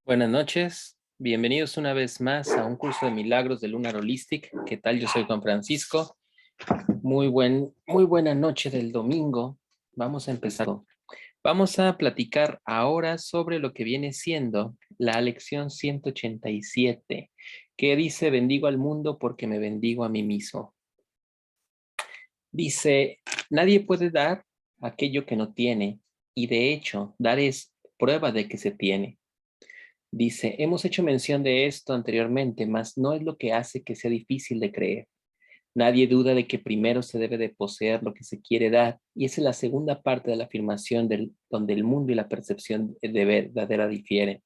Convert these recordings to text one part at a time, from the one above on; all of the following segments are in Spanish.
Buenas noches, bienvenidos una vez más a un curso de milagros de Lunar Holistic. ¿Qué tal? Yo soy Juan Francisco. Muy buena noche del domingo. Vamos a empezar. Vamos a platicar ahora sobre lo que viene siendo la lección 187, que dice: bendigo al mundo porque me bendigo a mí mismo. Dice: nadie puede dar aquello que no tiene, y de hecho, dar es prueba de que se tiene. Dice: hemos hecho mención de esto anteriormente, mas no es lo que hace que sea difícil de creer. Nadie duda de que primero se debe de poseer lo que se quiere dar, y esa es la segunda parte de la afirmación donde el mundo y la percepción de verdadera difieren.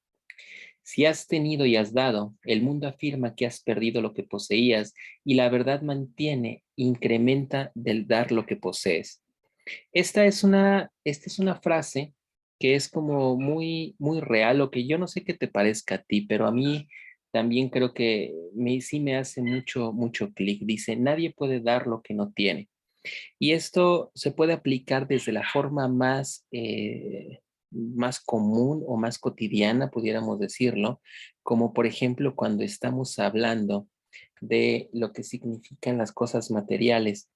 Si has tenido y has dado, el mundo afirma que has perdido lo que poseías, y la verdad mantiene, incrementa del dar lo que posees. Esta es una frase que es como muy real, o que yo no sé qué te parezca a ti, pero a mí también creo que sí me hace mucho clic. Dice: nadie puede dar lo que no tiene. Y esto se puede aplicar desde la forma más común o más cotidiana, pudiéramos decirlo, como por ejemplo cuando estamos hablando de lo que significan las cosas materiales.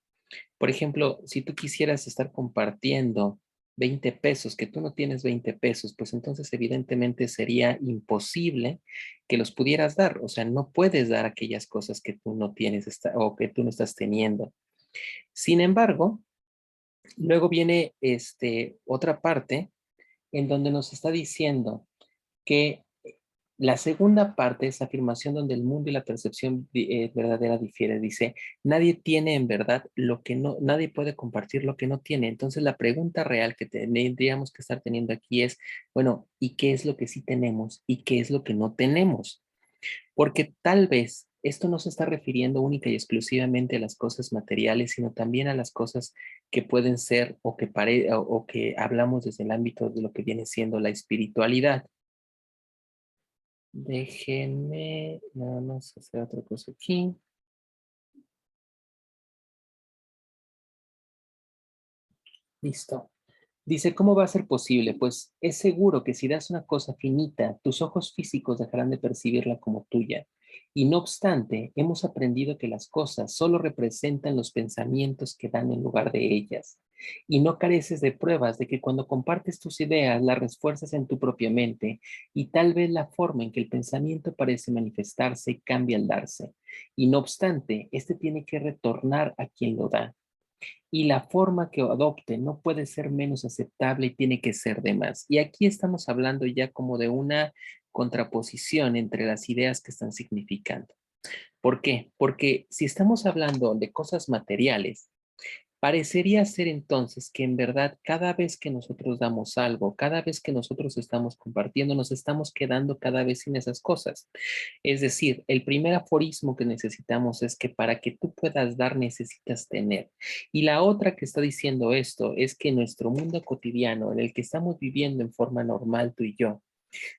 Por ejemplo, si tú quisieras estar compartiendo 20 pesos, que tú no tienes 20 pesos, pues entonces evidentemente sería imposible que los pudieras dar. O sea, no puedes dar aquellas cosas que tú no tienes o que tú no estás teniendo. Sin embargo, luego viene otra parte en donde nos está diciendo que la segunda parte es afirmación donde el mundo y la percepción verdadera difiere. Dice: nadie tiene en verdad lo que no, nadie puede compartir lo que no tiene. Entonces la pregunta real que tendríamos que estar teniendo aquí es: bueno, ¿y qué es lo que sí tenemos y qué es lo que no tenemos? Porque tal vez esto no se está refiriendo única y exclusivamente a las cosas materiales, sino también a las cosas que pueden ser o que hablamos desde el ámbito de lo que viene siendo la espiritualidad. Déjenme nada más hacer otra cosa aquí. Listo. Dice: ¿cómo va a ser posible? Pues es seguro que si das una cosa finita, tus ojos físicos dejarán de percibirla como tuya. Y no obstante, hemos aprendido que las cosas solo representan los pensamientos que dan en lugar de ellas. Y no careces de pruebas de que cuando compartes tus ideas, las refuerzas en tu propia mente, y tal vez la forma en que el pensamiento parece manifestarse cambia al darse. Y no obstante, este tiene que retornar a quien lo da, y la forma que adopte no puede ser menos aceptable y tiene que ser de más. Y aquí estamos hablando ya como de una contraposición entre las ideas que están significando. ¿Por qué? Porque si estamos hablando de cosas materiales, parecería ser entonces que en verdad cada vez que nosotros damos algo, cada vez que nosotros estamos compartiendo, nos estamos quedando cada vez sin esas cosas. Es decir, el primer aforismo que necesitamos es que para que tú puedas dar necesitas tener. Y la otra que está diciendo esto es que nuestro mundo cotidiano en el que estamos viviendo en forma normal tú y yo,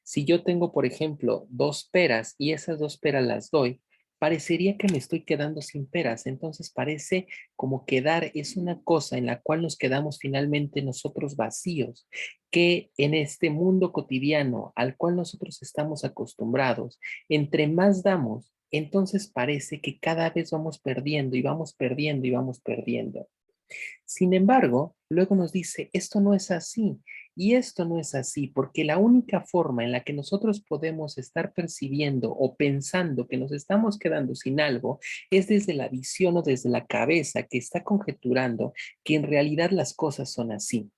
si yo tengo, por ejemplo, 2 peras y esas 2 peras las doy, parecería que me estoy quedando sin peras. Entonces parece como que dar es una cosa en la cual nos quedamos finalmente nosotros vacíos, que en este mundo cotidiano al cual nosotros estamos acostumbrados, entre más damos, entonces parece que cada vez vamos perdiendo y vamos perdiendo y vamos perdiendo. Sin embargo, luego nos dice: esto no es así. Y esto no es así porque la única forma en la que nosotros podemos estar percibiendo o pensando que nos estamos quedando sin algo es desde la visión o desde la cabeza que está conjeturando que en realidad las cosas son así.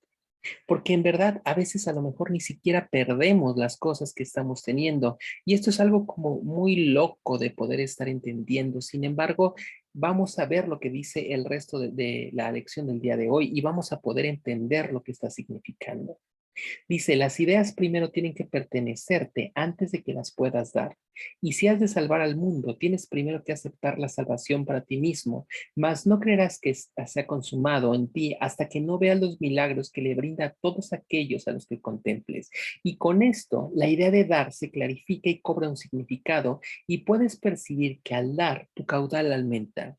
Porque en verdad a veces a lo mejor ni siquiera perdemos las cosas que estamos teniendo. Y esto es algo como muy loco de poder estar entendiendo. Sin embargo, vamos a ver lo que dice el resto de la lección del día de hoy y vamos a poder entender lo que está significando. Dice: las ideas primero tienen que pertenecerte antes de que las puedas dar. Y si has de salvar al mundo, tienes primero que aceptar la salvación para ti mismo, mas no creerás que se ha consumado en ti hasta que no veas los milagros que le brinda a todos aquellos a los que contemples. Y con esto, la idea de dar se clarifica y cobra un significado, y puedes percibir que al dar, tu caudal aumenta.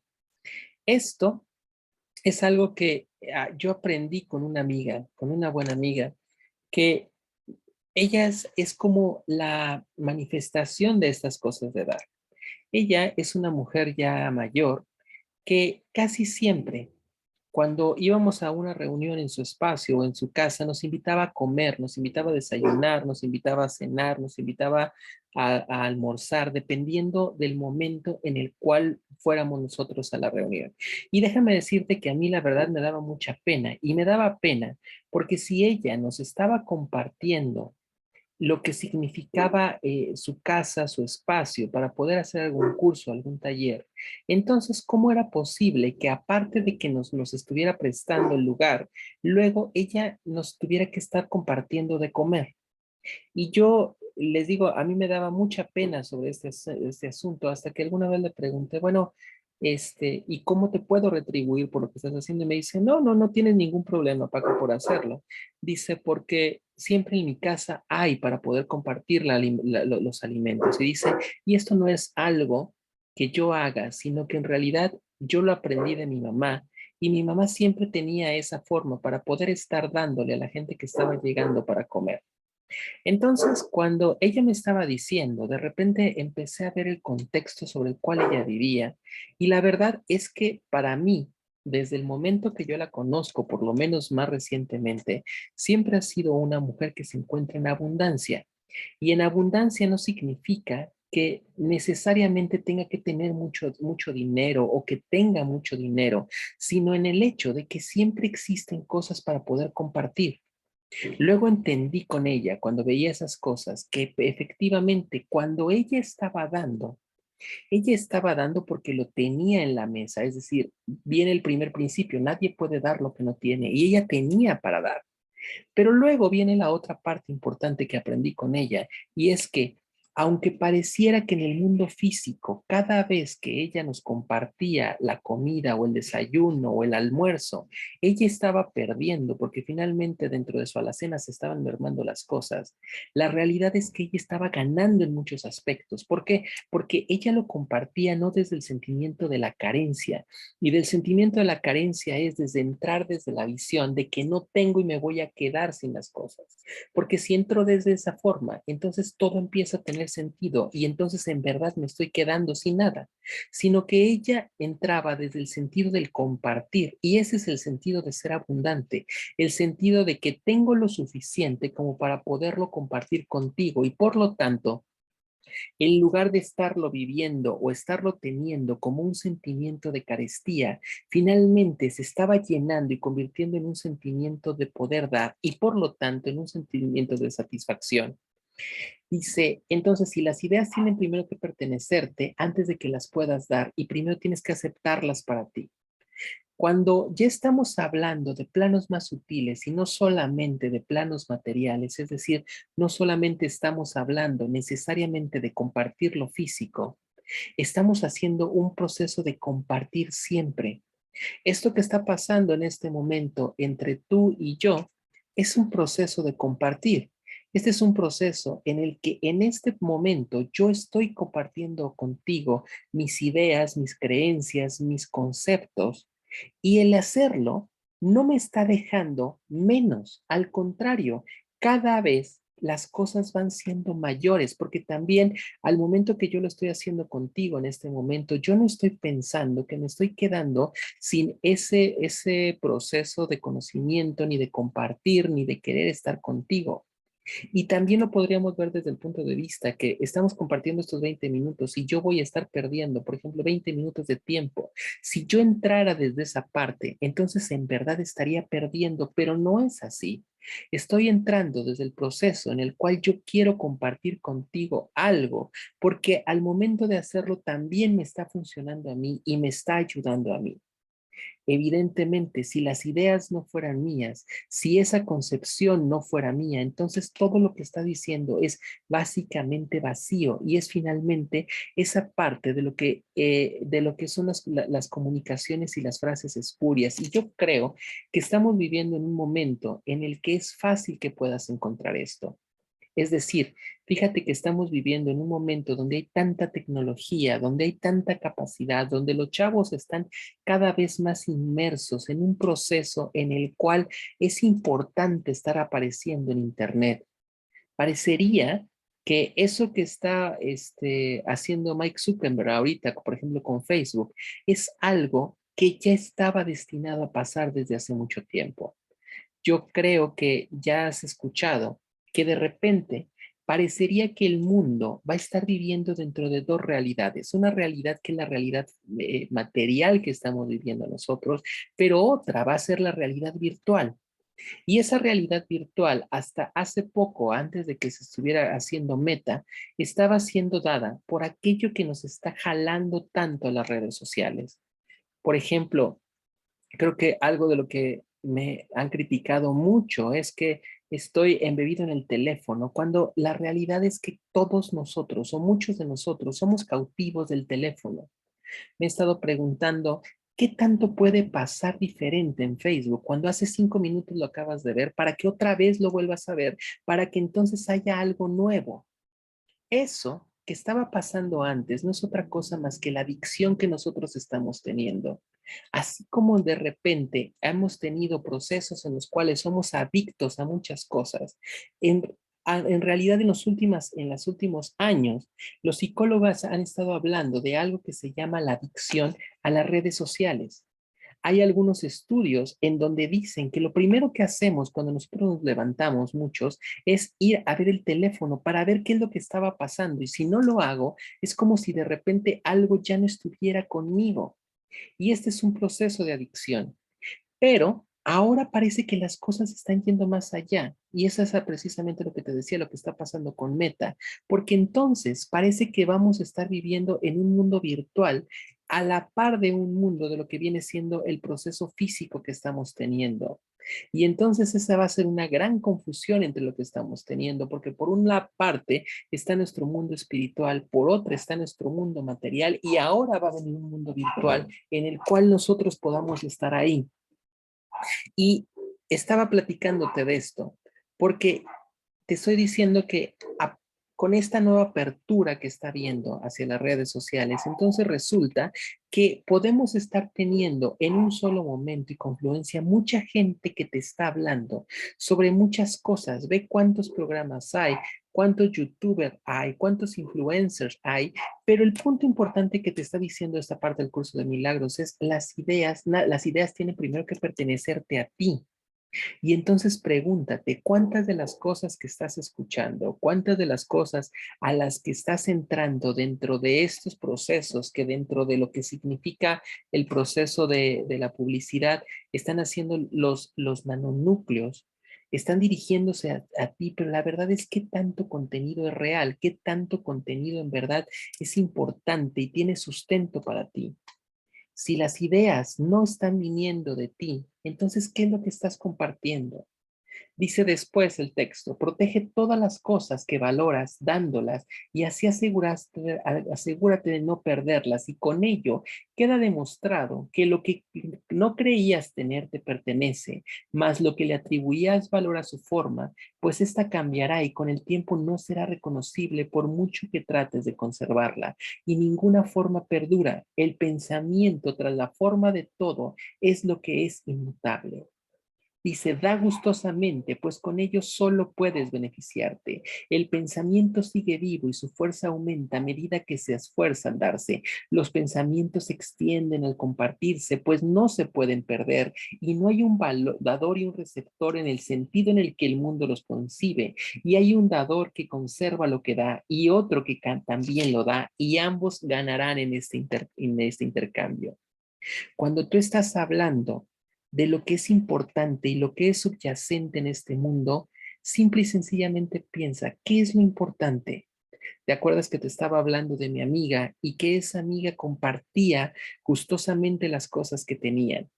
Esto es algo que yo aprendí con una amiga, con una buena amiga, que ella es como la manifestación de estas cosas de dar. Ella es una mujer ya mayor que casi siempre, cuando íbamos a una reunión en su espacio o en su casa, nos invitaba a comer, nos invitaba a desayunar, nos invitaba a cenar, nos invitaba a almorzar, dependiendo del momento en el cual fuéramos nosotros a la reunión. Y déjame decirte que a mí la verdad me daba mucha pena y me daba pena porque si ella nos estaba compartiendo lo que significaba su casa, su espacio, para poder hacer algún curso, algún taller. Entonces, ¿cómo era posible que aparte de que nos estuviera prestando el lugar, luego ella nos tuviera que estar compartiendo de comer? Y yo les digo, a mí me daba mucha pena sobre este asunto, hasta que alguna vez le pregunté, bueno, ¿y cómo te puedo retribuir por lo que estás haciendo? Y me dice, no, no, no tienes ningún problema, Paco, por hacerlo. Dice, porque siempre en mi casa hay para poder compartir los alimentos. Y dice, y esto no es algo que yo haga, sino que en realidad yo lo aprendí de mi mamá. Y mi mamá siempre tenía esa forma para poder estar dándole a la gente que estaba llegando para comer. Entonces, cuando ella me estaba diciendo, de repente empecé a ver el contexto sobre el cual ella vivía y la verdad es que para mí, desde el momento que yo la conozco, por lo menos más recientemente, siempre ha sido una mujer que se encuentra en abundancia. Y en abundancia no significa que necesariamente tenga que tener mucho dinero o que tenga mucho dinero, sino en el hecho de que siempre existen cosas para poder compartir. Luego entendí con ella, cuando veía esas cosas, que efectivamente cuando ella estaba dando porque lo tenía en la mesa, es decir, viene el primer principio, nadie puede dar lo que no tiene, y ella tenía para dar. Pero luego viene la otra parte importante que aprendí con ella, y es que aunque pareciera que en el mundo físico, cada vez que ella nos compartía la comida o el desayuno o el almuerzo, ella estaba perdiendo porque finalmente dentro de su alacena se estaban mermando las cosas. La realidad es que ella estaba ganando en muchos aspectos. ¿Por qué? Porque ella lo compartía no desde el sentimiento de la carencia, y del sentimiento de la carencia es desde entrar desde la visión de que no tengo y me voy a quedar sin las cosas. Porque si entro desde esa forma, entonces todo empieza a tener sentido y entonces en verdad me estoy quedando sin nada. Sino que ella entraba desde el sentido del compartir y ese es el sentido de ser abundante, el sentido de que tengo lo suficiente como para poderlo compartir contigo y por lo tanto en lugar de estarlo viviendo o estarlo teniendo como un sentimiento de carestía, finalmente se estaba llenando y convirtiendo en un sentimiento de poder dar y por lo tanto en un sentimiento de satisfacción. Dice, entonces si las ideas tienen primero que pertenecerte antes de que las puedas dar y primero tienes que aceptarlas para ti. Cuando ya estamos hablando de planos más sutiles y no solamente de planos materiales, es decir, no solamente estamos hablando necesariamente de compartir lo físico, estamos haciendo un proceso de compartir siempre. Esto que está pasando en este momento entre tú y yo es un proceso de compartir. Este es un proceso en el que en este momento yo estoy compartiendo contigo mis ideas, mis creencias, mis conceptos y el hacerlo no me está dejando menos, al contrario, cada vez las cosas van siendo mayores, porque también al momento que yo lo estoy haciendo contigo en este momento, yo no estoy pensando que me estoy quedando sin ese proceso de conocimiento, ni de compartir, ni de querer estar contigo. Y también lo podríamos ver desde el punto de vista que estamos compartiendo estos 20 minutos y yo voy a estar perdiendo, por ejemplo, 20 minutos de tiempo. Si yo entrara desde esa parte, entonces en verdad estaría perdiendo, pero no es así. Estoy entrando desde el proceso en el cual yo quiero compartir contigo algo, porque al momento de hacerlo también me está funcionando a mí y me está ayudando a mí. Evidentemente, si las ideas no fueran mías, si esa concepción no fuera mía, entonces todo lo que está diciendo es básicamente vacío y es finalmente esa parte de lo que son las comunicaciones y las frases espurias. Y yo creo que estamos viviendo en un momento en el que es fácil que puedas encontrar esto. Es decir, fíjate que estamos viviendo en un momento donde hay tanta tecnología, donde hay tanta capacidad, donde los chavos están cada vez más inmersos en un proceso en el cual es importante estar apareciendo en Internet. Parecería que eso que está haciendo Mike Zuckerberg ahorita, por ejemplo, con Facebook, es algo que ya estaba destinado a pasar desde hace mucho tiempo. Yo creo que ya has escuchado que de repente parecería que el mundo va a estar viviendo dentro de dos realidades. Una realidad que es la realidad material que estamos viviendo nosotros, pero otra va a ser la realidad virtual. Y esa realidad virtual, hasta hace poco, antes de que se estuviera haciendo Meta, estaba siendo dada por aquello que nos está jalando tanto a las redes sociales. Por ejemplo, creo que algo de lo que me han criticado mucho es que estoy embebido en el teléfono, cuando la realidad es que todos nosotros, o muchos de nosotros, somos cautivos del teléfono. Me he estado preguntando, ¿qué tanto puede pasar diferente en Facebook cuando hace 5 minutos lo acabas de ver para que otra vez lo vuelvas a ver, para que entonces haya algo nuevo? Eso que estaba pasando antes no es otra cosa más que la adicción que nosotros estamos teniendo. Así como de repente hemos tenido procesos en los cuales somos adictos a muchas cosas, en, en realidad en los últimos años, los psicólogos han estado hablando de algo que se llama la adicción a las redes sociales. Hay algunos estudios en donde dicen que lo primero que hacemos cuando nosotros nos levantamos, muchos, es ir a ver el teléfono para ver qué es lo que estaba pasando. Y si no lo hago, es como si de repente algo ya no estuviera conmigo. Y este es un proceso de adicción. Pero ahora parece que las cosas están yendo más allá. Y eso es precisamente lo que te decía, lo que está pasando con Meta. Porque entonces parece que vamos a estar viviendo en un mundo virtual a la par de un mundo de lo que viene siendo el proceso físico que estamos teniendo. Y entonces esa va a ser una gran confusión entre lo que estamos teniendo, porque por una parte está nuestro mundo espiritual, por otra está nuestro mundo material y ahora va a venir un mundo virtual en el cual nosotros podamos estar ahí. Y estaba platicándote de esto, porque te estoy diciendo que con esta nueva apertura que está viendo hacia las redes sociales, entonces resulta que podemos estar teniendo en un solo momento y confluencia mucha gente que te está hablando sobre muchas cosas. Ve cuántos programas hay, cuántos youtubers hay, cuántos influencers hay, pero el punto importante que te está diciendo esta parte del curso de milagros es las ideas tienen primero que pertenecerte a ti. Y entonces pregúntate, ¿cuántas de las cosas que estás escuchando, cuántas de las cosas a las que estás entrando dentro de estos procesos, que dentro de lo que significa el proceso de la publicidad, están haciendo los nanonúcleos? Están dirigiéndose a ti, pero la verdad es que tanto contenido es real, qué tanto contenido en verdad es importante y tiene sustento para ti. Si las ideas no están viniendo de ti, entonces, ¿qué es lo que estás compartiendo? Dice después el texto, protege todas las cosas que valoras dándolas y así asegúrate de no perderlas y con ello queda demostrado que lo que no creías tener te pertenece, más lo que le atribuías valor a su forma, pues esta cambiará y con el tiempo no será reconocible por mucho que trates de conservarla y ninguna forma perdura. El pensamiento tras la forma de todo es lo que es inmutable. Dice, da gustosamente, pues con ello solo puedes beneficiarte. El pensamiento sigue vivo y su fuerza aumenta a medida que se esfuerza al darse. Los pensamientos se extienden al compartirse, pues no se pueden perder y no hay un dador y un receptor en el sentido en el que el mundo los concibe. Y hay un dador que conserva lo que da y otro que también lo da y ambos ganarán en este intercambio. Cuando tú estás hablando de lo que es importante y lo que es subyacente en este mundo, simple y sencillamente piensa, ¿qué es lo importante? ¿Te acuerdas que te estaba hablando de mi amiga y que esa amiga compartía gustosamente las cosas que tenían?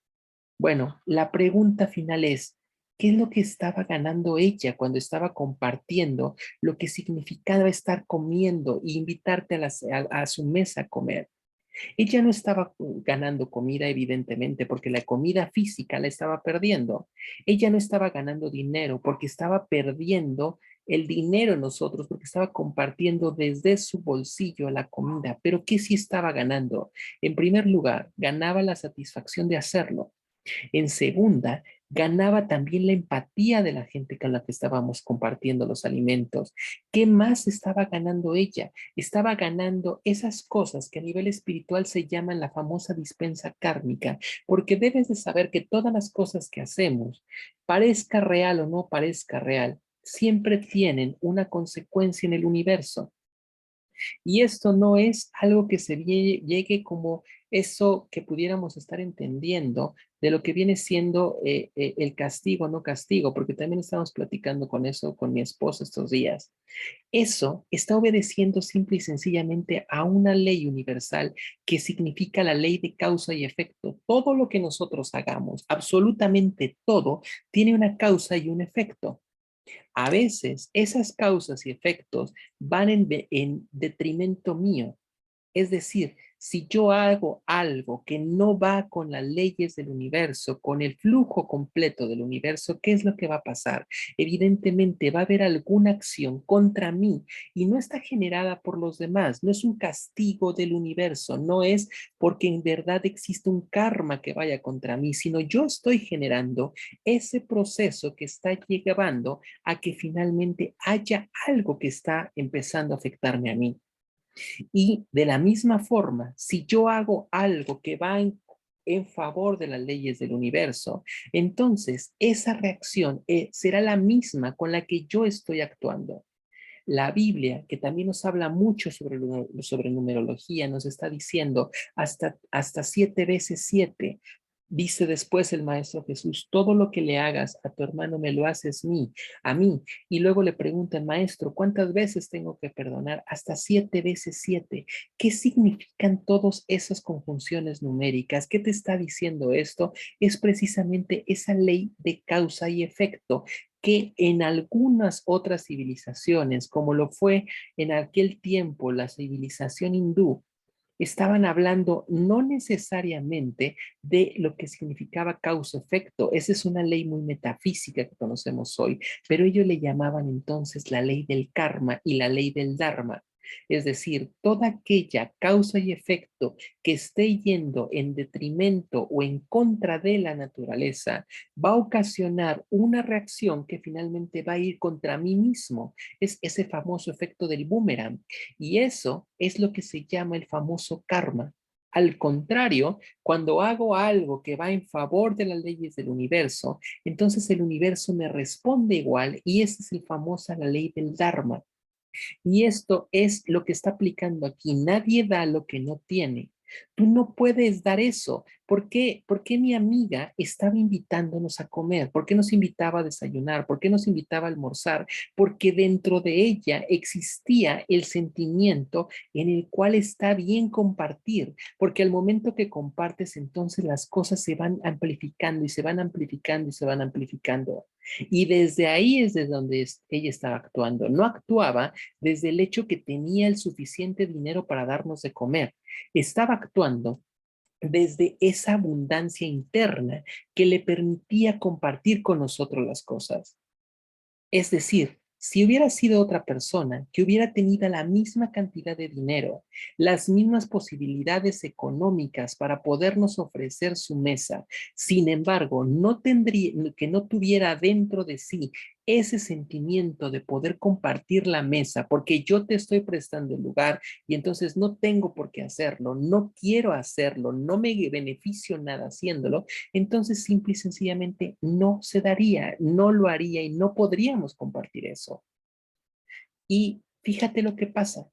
Bueno, la pregunta final es, ¿qué es lo que estaba ganando ella cuando estaba compartiendo lo que significaba estar comiendo e invitarte a su mesa a comer? Ella no estaba ganando comida, evidentemente, porque la comida física la estaba perdiendo. Ella no estaba ganando dinero porque estaba perdiendo el dinero en nosotros, porque estaba compartiendo desde su bolsillo la comida. Pero ¿qué sí estaba ganando? En primer lugar, ganaba la satisfacción de hacerlo. En segunda, ganaba también la empatía de la gente con la que estábamos compartiendo los alimentos. ¿Qué más estaba ganando ella? Estaba ganando esas cosas que a nivel espiritual se llaman la famosa dispensa kármica, porque debes de saber que todas las cosas que hacemos, parezca real o no parezca real, siempre tienen una consecuencia en el universo. Y esto no es algo que llegue como eso que pudiéramos estar entendiendo de lo que viene siendo el castigo, no castigo, porque también estamos platicando con eso con mi esposa estos días. Eso está obedeciendo simple y sencillamente a una ley universal que significa la ley de causa y efecto. Todo lo que nosotros hagamos, absolutamente todo, tiene una causa y un efecto. A veces esas causas y efectos van en detrimento mío. Es decir, si yo hago algo que no va con las leyes del universo, con el flujo completo del universo, ¿qué es lo que va a pasar? Evidentemente va a haber alguna acción contra mí y no está generada por los demás, no es un castigo del universo, no es porque en verdad existe un karma que vaya contra mí, sino yo estoy generando ese proceso que está llevando a que finalmente haya algo que está empezando a afectarme a mí. Y de la misma forma, si yo hago algo que va en favor de las leyes del universo, entonces esa reacción será la misma con la que yo estoy actuando. La Biblia, que también nos habla mucho sobre numerología, nos está diciendo hasta 7 veces 7. Dice después el Maestro Jesús, todo lo que le hagas a tu hermano me lo haces a mí. Y luego le pregunta el Maestro, ¿cuántas veces tengo que perdonar? Hasta 7 veces 7. ¿Qué significan todas esas conjunciones numéricas? ¿Qué te está diciendo esto? Es precisamente esa ley de causa y efecto que en algunas otras civilizaciones, como lo fue en aquel tiempo la civilización hindú, estaban hablando no necesariamente de lo que significaba causa-efecto. Esa es una ley muy metafísica que conocemos hoy, pero ellos le llamaban entonces la ley del karma y la ley del dharma. Es decir, toda aquella causa y efecto que esté yendo en detrimento o en contra de la naturaleza va a ocasionar una reacción que finalmente va a ir contra mí mismo. Es ese famoso efecto del boomerang. Y eso es lo que se llama el famoso karma. Al contrario, cuando hago algo que va en favor de las leyes del universo, entonces el universo me responde igual y esa es el famosa la ley del Dharma. Y esto es lo que está aplicando aquí. Nadie da lo que no tiene. Tú no puedes dar eso. ¿Por qué? ¿Por qué mi amiga estaba invitándonos a comer? ¿Por qué nos invitaba a desayunar? ¿Por qué nos invitaba a almorzar? Porque dentro de ella existía el sentimiento en el cual está bien compartir. Porque al momento que compartes, entonces las cosas se van amplificando y se van amplificando y se van amplificando. Y desde ahí es desde donde ella estaba actuando. No actuaba desde el hecho que tenía el suficiente dinero para darnos de comer. Estaba actuando desde esa abundancia interna que le permitía compartir con nosotros las cosas. Es decir, si hubiera sido otra persona que hubiera tenido la misma cantidad de dinero, las mismas posibilidades económicas para podernos ofrecer su mesa, sin embargo, que no tuviera dentro de sí ese sentimiento de poder compartir la mesa, porque yo te estoy prestando el lugar y entonces no tengo por qué hacerlo, no quiero hacerlo, no me beneficio nada haciéndolo, entonces simple y sencillamente no se daría, no lo haría y no podríamos compartir eso. Y fíjate lo que pasa.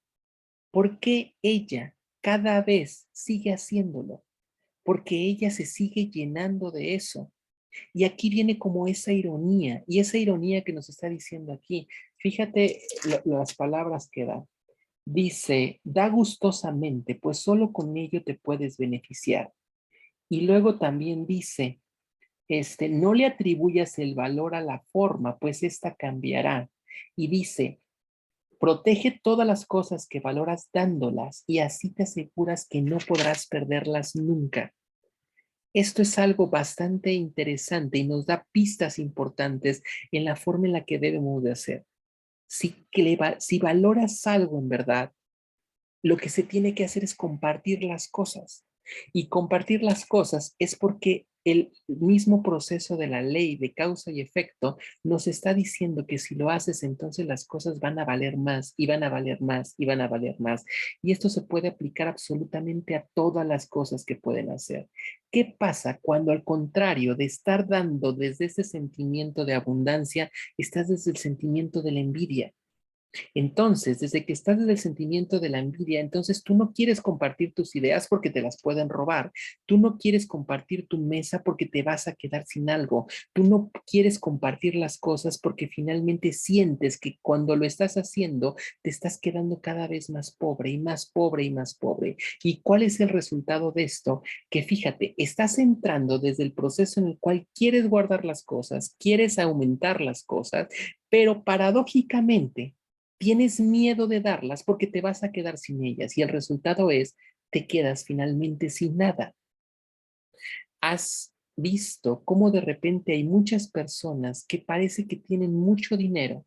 ¿Por qué ella cada vez sigue haciéndolo? Porque ella se sigue llenando de eso. Y aquí viene como esa ironía, y esa ironía que nos está diciendo aquí. Fíjate las palabras que da. Dice, da gustosamente, pues solo con ello te puedes beneficiar. Y luego también dice, no le atribuyas el valor a la forma, pues esta cambiará. Y dice, protege todas las cosas que valoras dándolas y así te aseguras que no podrás perderlas nunca. Esto es algo bastante interesante y nos da pistas importantes en la forma en la que debemos de hacer. Si valoras algo en verdad, lo que se tiene que hacer es compartir las cosas. Y compartir las cosas es porque el mismo proceso de la ley de causa y efecto nos está diciendo que si lo haces, entonces las cosas van a valer más y van a valer más y van a valer más. Y esto se puede aplicar absolutamente a todas las cosas que pueden hacer. ¿Qué pasa cuando al contrario de estar dando desde ese sentimiento de abundancia, estás desde el sentimiento de la envidia? Entonces, desde que estás desde el sentimiento de la envidia, entonces tú no quieres compartir tus ideas porque te las pueden robar. Tú no quieres compartir tu mesa porque te vas a quedar sin algo. Tú no quieres compartir las cosas porque finalmente sientes que cuando lo estás haciendo, te estás quedando cada vez más pobre y más pobre y más pobre. ¿Y cuál es el resultado de esto? Que fíjate, estás entrando desde el proceso en el cual quieres guardar las cosas, quieres aumentar las cosas, pero paradójicamente tienes miedo de darlas porque te vas a quedar sin ellas y el resultado es, te quedas finalmente sin nada. Has visto cómo de repente hay muchas personas que parece que tienen mucho dinero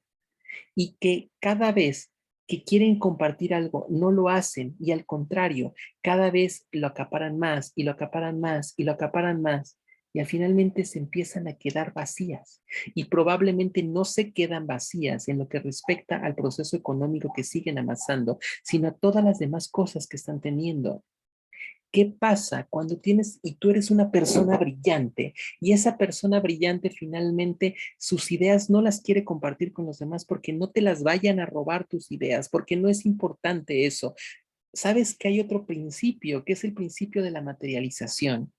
y que cada vez que quieren compartir algo no lo hacen y al contrario, cada vez lo acaparan más y lo acaparan más y lo acaparan más y al finalmente se empiezan a quedar vacías y probablemente no se quedan vacías en lo que respecta al proceso económico que siguen amasando, sino a todas las demás cosas que están teniendo. ¿Qué pasa cuando tienes y tú eres una persona brillante y esa persona brillante finalmente sus ideas no las quiere compartir con los demás porque no te las vayan a robar tus ideas, porque no es importante eso? Sabes que hay otro principio, que es el principio de la materialización.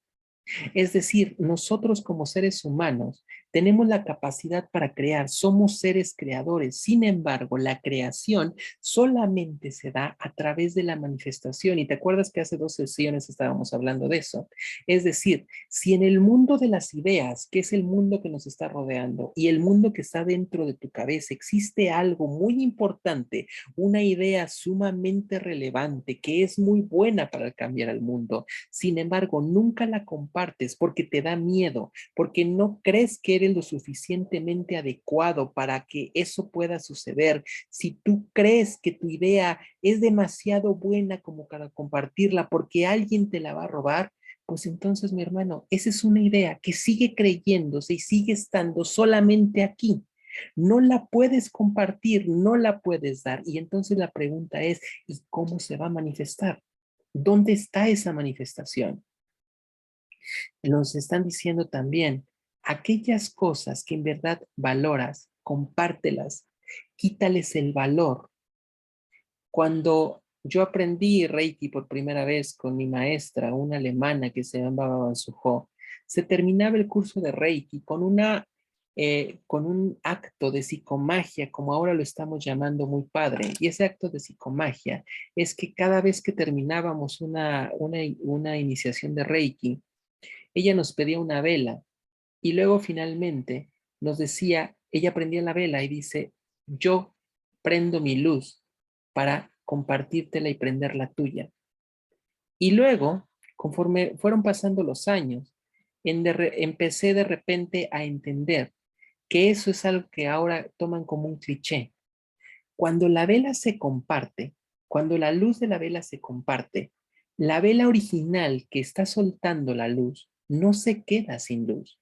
Es decir, nosotros como seres humanos tenemos la capacidad para crear, somos seres creadores. Sin embargo, la creación solamente se da a través de la manifestación. Y te acuerdas que hace 2 sesiones estábamos hablando de eso. Es decir, si en el mundo de las ideas, que es el mundo que nos está rodeando, y el mundo que está dentro de tu cabeza, existe algo muy importante, una idea sumamente relevante, que es muy buena para cambiar el mundo, sin embargo, nunca la compartes porque te da miedo, porque no crees que eres lo suficientemente adecuado para que eso pueda suceder. Si tú crees que tu idea es demasiado buena como para compartirla porque alguien te la va a robar, pues entonces, mi hermano, esa es una idea que sigue creyéndose y sigue estando solamente aquí. No la puedes compartir, no la puedes dar. Y entonces la pregunta es, ¿y cómo se va a manifestar? ¿Dónde está esa manifestación? Nos están diciendo también, aquellas cosas que en verdad valoras, compártelas, quítales el valor. Cuando yo aprendí Reiki por primera vez con mi maestra, una alemana que se llamaba Bansuho, se terminaba el curso de Reiki con un acto de psicomagia, como ahora lo estamos llamando muy padre. Y ese acto de psicomagia es que cada vez que terminábamos una iniciación de Reiki, ella nos pedía una vela y luego finalmente nos decía, ella prendía la vela y dice, yo prendo mi luz para compartírtela y prender la tuya. Y luego, conforme fueron pasando los años, empecé de repente a entender que eso es algo que ahora toman como un cliché. Cuando la vela se comparte, cuando la luz de la vela se comparte, la vela original que está soltando la luz no se queda sin luz.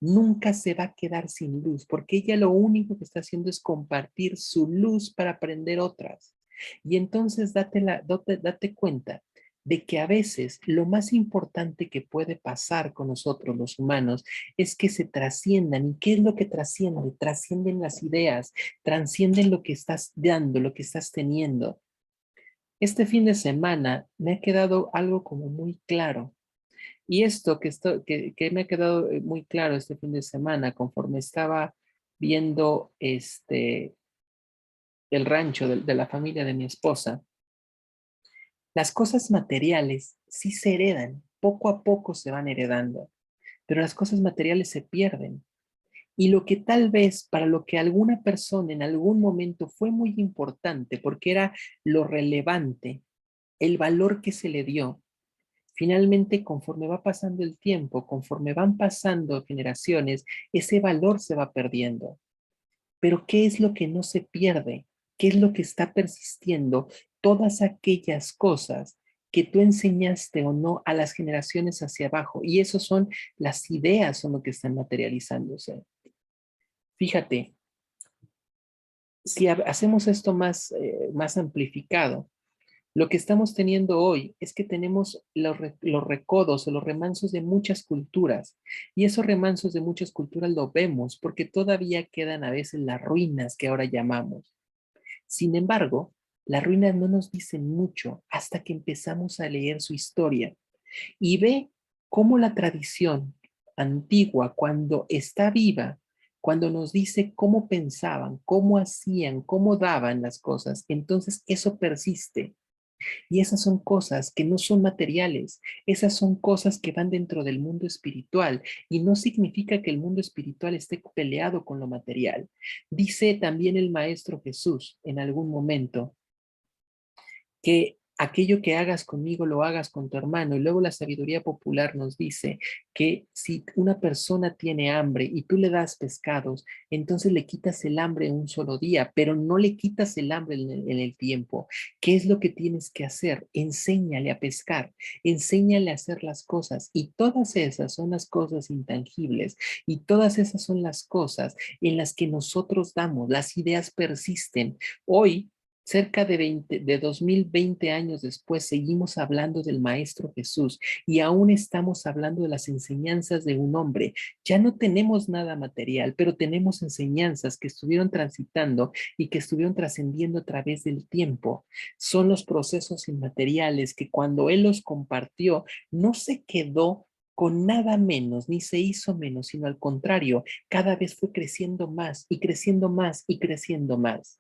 Nunca se va a quedar sin luz, porque ella lo único que está haciendo es compartir su luz para aprender otras. Y entonces date cuenta de que a veces lo más importante que puede pasar con nosotros los humanos es que se trasciendan. ¿Y qué es lo que trasciende? Trascienden las ideas, trascienden lo que estás dando, lo que estás teniendo. Este fin de semana me ha quedado algo como muy claro. Y que me ha quedado muy claro este fin de semana, conforme estaba viendo el rancho de la familia de mi esposa, las cosas materiales sí se heredan, poco a poco se van heredando, pero las cosas materiales se pierden. Y lo que tal vez para lo que alguna persona en algún momento fue muy importante, porque era lo relevante, el valor que se le dio, finalmente, conforme va pasando el tiempo, conforme van pasando generaciones, ese valor se va perdiendo. Pero ¿qué es lo que no se pierde? ¿Qué es lo que está persistiendo? Todas aquellas cosas que tú enseñaste o no a las generaciones hacia abajo. Y eso son las ideas, son lo que están materializándose. Fíjate, si hacemos esto más amplificado, lo que estamos teniendo hoy es que tenemos los recodos o los remansos de muchas culturas. Y esos remansos de muchas culturas lo vemos porque todavía quedan a veces las ruinas que ahora llamamos. Sin embargo, las ruinas no nos dicen mucho hasta que empezamos a leer su historia y ve cómo la tradición antigua, cuando está viva, cuando nos dice cómo pensaban, cómo hacían, cómo daban las cosas, entonces eso persiste. Y esas son cosas que no son materiales, esas son cosas que van dentro del mundo espiritual y no significa que el mundo espiritual esté peleado con lo material. Dice también el Maestro Jesús en algún momento que aquello que hagas conmigo lo hagas con tu hermano. Y luego la sabiduría popular nos dice que si una persona tiene hambre y tú le das pescados, entonces le quitas el hambre en un solo día, pero no le quitas el hambre en el tiempo. ¿Qué es lo que tienes que hacer? Enséñale a pescar, enséñale a hacer las cosas. Y todas esas son las cosas intangibles y todas esas son las cosas en las que nosotros damos. Las ideas persisten. Hoy cerca de 2020 años después, seguimos hablando del Maestro Jesús y aún estamos hablando de las enseñanzas de un hombre. Ya no tenemos nada material, pero tenemos enseñanzas que estuvieron transitando y que estuvieron trascendiendo a través del tiempo. Son los procesos inmateriales que cuando Él los compartió, no se quedó con nada menos, ni se hizo menos, sino al contrario, cada vez fue creciendo más y creciendo más y creciendo más.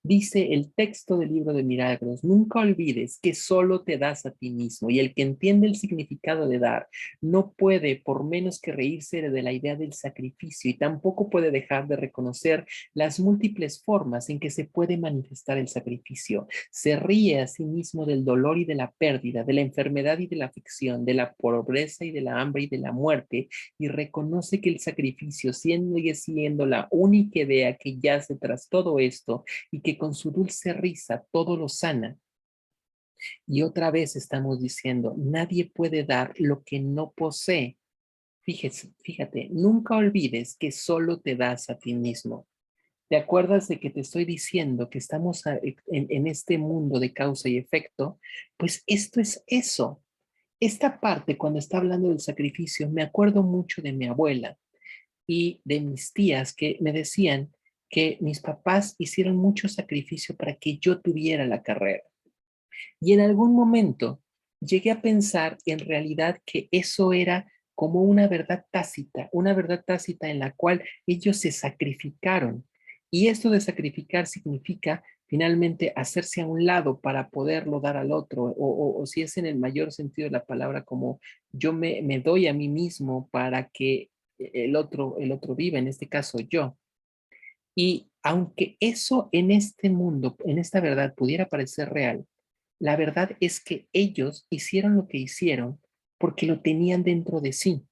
Dice el texto del libro de Milagros, nunca olvides que solo te das a ti mismo y el que entiende el significado de dar no puede por menos que reírse de la idea del sacrificio y tampoco puede dejar de reconocer las múltiples formas en que se puede manifestar el sacrificio. Se ríe a sí mismo del dolor y de la pérdida, de la enfermedad y de la aflicción, de la pobreza y de la hambre y de la muerte y reconoce que el sacrificio sigue siendo la única idea que yace tras todo esto y que con su dulce risa todo lo sana. Y otra vez estamos diciendo, nadie puede dar lo que no posee. Fíjate, nunca olvides que solo te das a ti mismo. ¿Te acuerdas de que te estoy diciendo que estamos en este mundo de causa y efecto? Pues esto es eso. Esta parte, cuando está hablando del sacrificio, me acuerdo mucho de mi abuela y de mis tías que me decían que mis papás hicieron mucho sacrificio para que yo tuviera la carrera. Y en algún momento llegué a pensar en realidad que eso era como una verdad tácita en la cual ellos se sacrificaron. Y esto de sacrificar significa finalmente hacerse a un lado para poderlo dar al otro, o si es en el mayor sentido de la palabra, como yo me doy a mí mismo para que el otro viva, en este caso yo. Y aunque eso en este mundo, en esta verdad pudiera parecer real, la verdad es que ellos hicieron lo que hicieron porque lo tenían dentro de sí.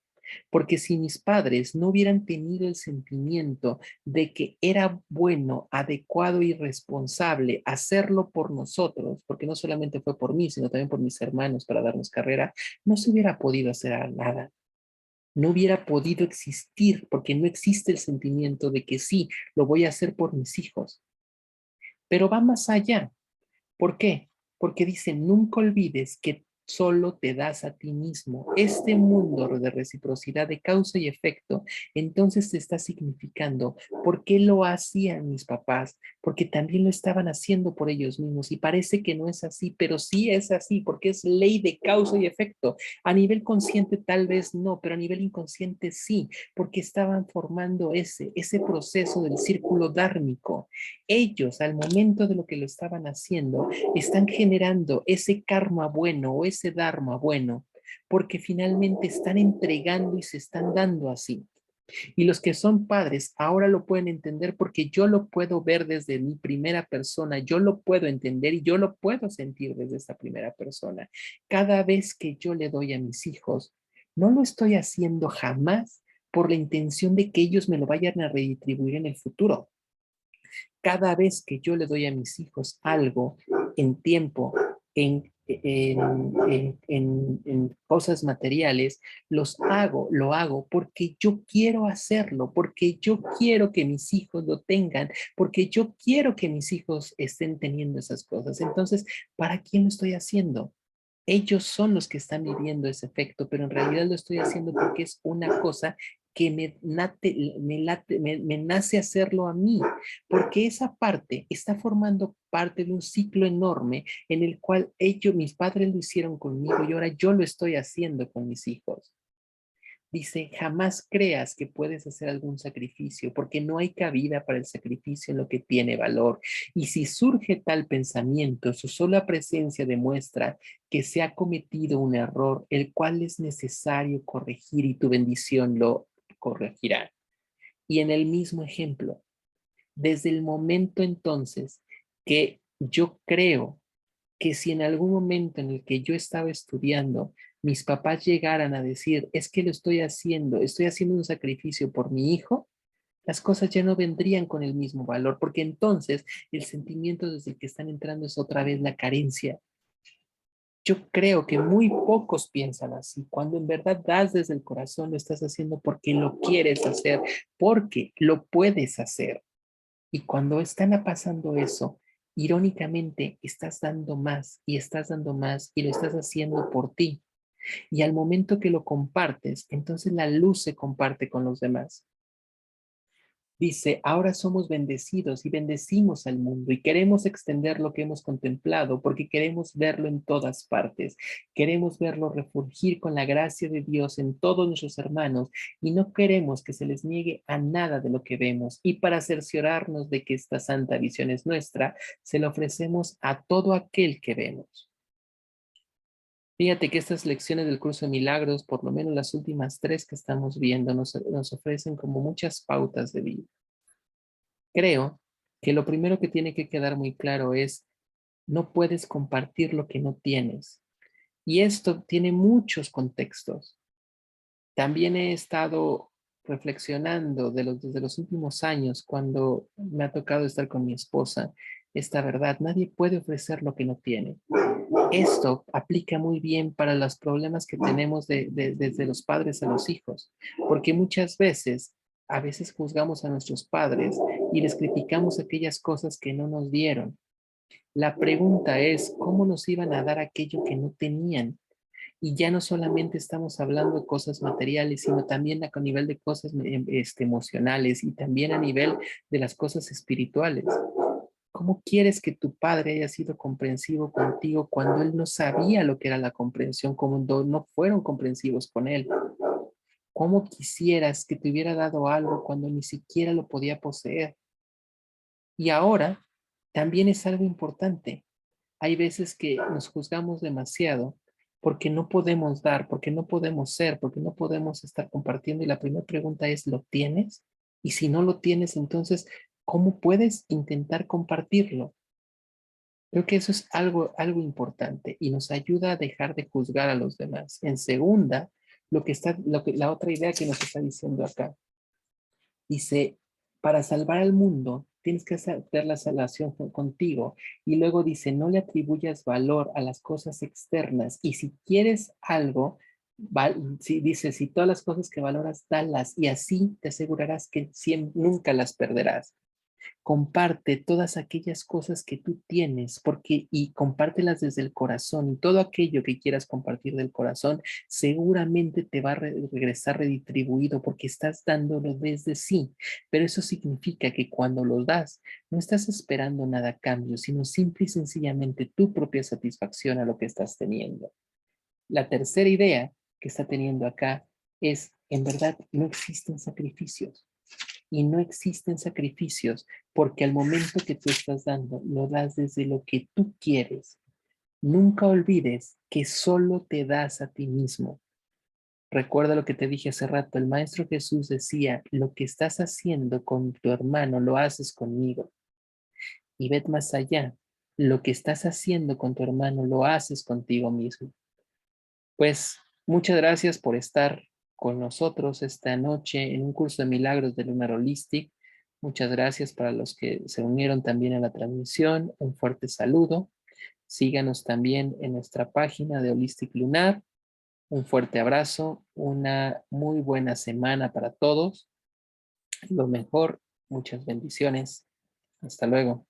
Porque si mis padres no hubieran tenido el sentimiento de que era bueno, adecuado y responsable hacerlo por nosotros, porque no solamente fue por mí, sino también por mis hermanos para darnos carrera, no se hubiera podido hacer nada. No hubiera podido existir porque no existe el sentimiento de que sí, lo voy a hacer por mis hijos. Pero va más allá. ¿Por qué? Porque dice, nunca olvides que solo te das a ti mismo. Este mundo de reciprocidad de causa y efecto, entonces te está significando por qué lo hacían mis papás, porque también lo estaban haciendo por ellos mismos y parece que no es así, pero sí es así, porque es ley de causa y efecto. A nivel consciente tal vez no, pero a nivel inconsciente sí, porque estaban formando ese proceso del círculo dármico. Ellos, al momento de lo que lo estaban haciendo, están generando ese karma bueno o ese dharma bueno, porque finalmente están entregando y se están dando así. Y los que son padres ahora lo pueden entender porque yo lo puedo ver desde mi primera persona, yo lo puedo entender y yo lo puedo sentir desde esta primera persona. Cada vez que yo le doy a mis hijos, no lo estoy haciendo jamás por la intención de que ellos me lo vayan a redistribuir en el futuro. Cada vez que yo le doy a mis hijos algo en tiempo, en en cosas materiales, lo hago porque yo quiero hacerlo, porque yo quiero que mis hijos lo tengan, porque yo quiero que mis hijos estén teniendo esas cosas. Entonces, ¿para quién lo estoy haciendo? Ellos son los que están viviendo ese efecto, pero en realidad lo estoy haciendo porque es una cosa que me nace hacerlo a mí, porque esa parte está formando parte de un ciclo enorme en el cual ellos, mis padres lo hicieron conmigo y ahora yo lo estoy haciendo con mis hijos. Dice, jamás creas que puedes hacer algún sacrificio, porque no hay cabida para el sacrificio en lo que tiene valor. Y si surge tal pensamiento, su sola presencia demuestra que se ha cometido un error, el cual es necesario corregir y tu bendición lo corregirá. Y en el mismo ejemplo, desde el momento entonces que yo creo que si en algún momento en el que yo estaba estudiando, mis papás llegaran a decir, es que lo estoy haciendo un sacrificio por mi hijo, las cosas ya no vendrían con el mismo valor, porque entonces el sentimiento desde el que están entrando es otra vez la carencia. Yo creo que muy pocos piensan así. Cuando en verdad das desde el corazón, lo estás haciendo porque lo quieres hacer, porque lo puedes hacer. Y cuando están pasando eso, irónicamente estás dando más y estás dando más y lo estás haciendo por ti. Y al momento que lo compartes, entonces la luz se comparte con los demás. Dice, ahora somos bendecidos y bendecimos al mundo y queremos extender lo que hemos contemplado porque queremos verlo en todas partes. Queremos verlo refulgir con la gracia de Dios en todos nuestros hermanos y no queremos que se les niegue a nada de lo que vemos. Y para cerciorarnos de que esta santa visión es nuestra, se la ofrecemos a todo aquel que vemos. Fíjate que estas lecciones del curso de milagros, por lo menos las últimas tres que estamos viendo, nos ofrecen como muchas pautas de vida. Creo que lo primero que tiene que quedar muy claro es, no puedes compartir lo que no tienes. Y esto tiene muchos contextos. También he estado reflexionando desde los últimos años, cuando me ha tocado estar con mi esposa, esta verdad, nadie puede ofrecer lo que no tiene. Esto aplica muy bien para los problemas que tenemos desde los padres a los hijos, porque muchas veces, a veces juzgamos a nuestros padres y les criticamos aquellas cosas que no nos dieron. La pregunta es, ¿cómo nos iban a dar aquello que no tenían? Y ya no solamente estamos hablando de cosas materiales, sino también a nivel de cosas emocionales y también a nivel de las cosas espirituales. ¿Cómo quieres que tu padre haya sido comprensivo contigo cuando él no sabía lo que era la comprensión, cuando no fueron comprensivos con él? ¿Cómo quisieras que te hubiera dado algo cuando ni siquiera lo podía poseer? Y ahora también es algo importante. Hay veces que nos juzgamos demasiado porque no podemos dar, porque no podemos ser, porque no podemos estar compartiendo. Y la primera pregunta es, ¿lo tienes? Y si no lo tienes, entonces, ¿cómo puedes intentar compartirlo? Creo que eso es algo importante y nos ayuda a dejar de juzgar a los demás. En segunda, la otra idea que nos está diciendo acá, dice, para salvar al mundo, tienes que hacer la salvación contigo. Y luego dice, no le atribuyas valor a las cosas externas. Y si quieres algo, dice, si todas las cosas que valoras, dalas y así te asegurarás que nunca las perderás. Comparte todas aquellas cosas que tú tienes, porque y compártelas desde el corazón y todo aquello que quieras compartir del corazón seguramente te va a regresar redistribuido porque estás dándolo desde sí, pero eso significa que cuando lo das no estás esperando nada a cambio, sino simple y sencillamente tu propia satisfacción a lo que estás teniendo. La tercera idea que está teniendo acá es, en verdad, no existen sacrificios. Y no existen sacrificios porque al momento que tú estás dando, lo das desde lo que tú quieres. Nunca olvides que solo te das a ti mismo. Recuerda lo que te dije hace rato, el Maestro Jesús decía, lo que estás haciendo con tu hermano lo haces conmigo. Y ved más allá, lo que estás haciendo con tu hermano lo haces contigo mismo. Pues muchas gracias por estar con nosotros esta noche en un curso de milagros de Lunar Holistic. Muchas gracias para los que se unieron también a la transmisión. Un fuerte saludo. Síganos también en nuestra página de Holistic Lunar. Un fuerte abrazo, una muy buena semana para todos. Lo mejor, muchas bendiciones. Hasta luego.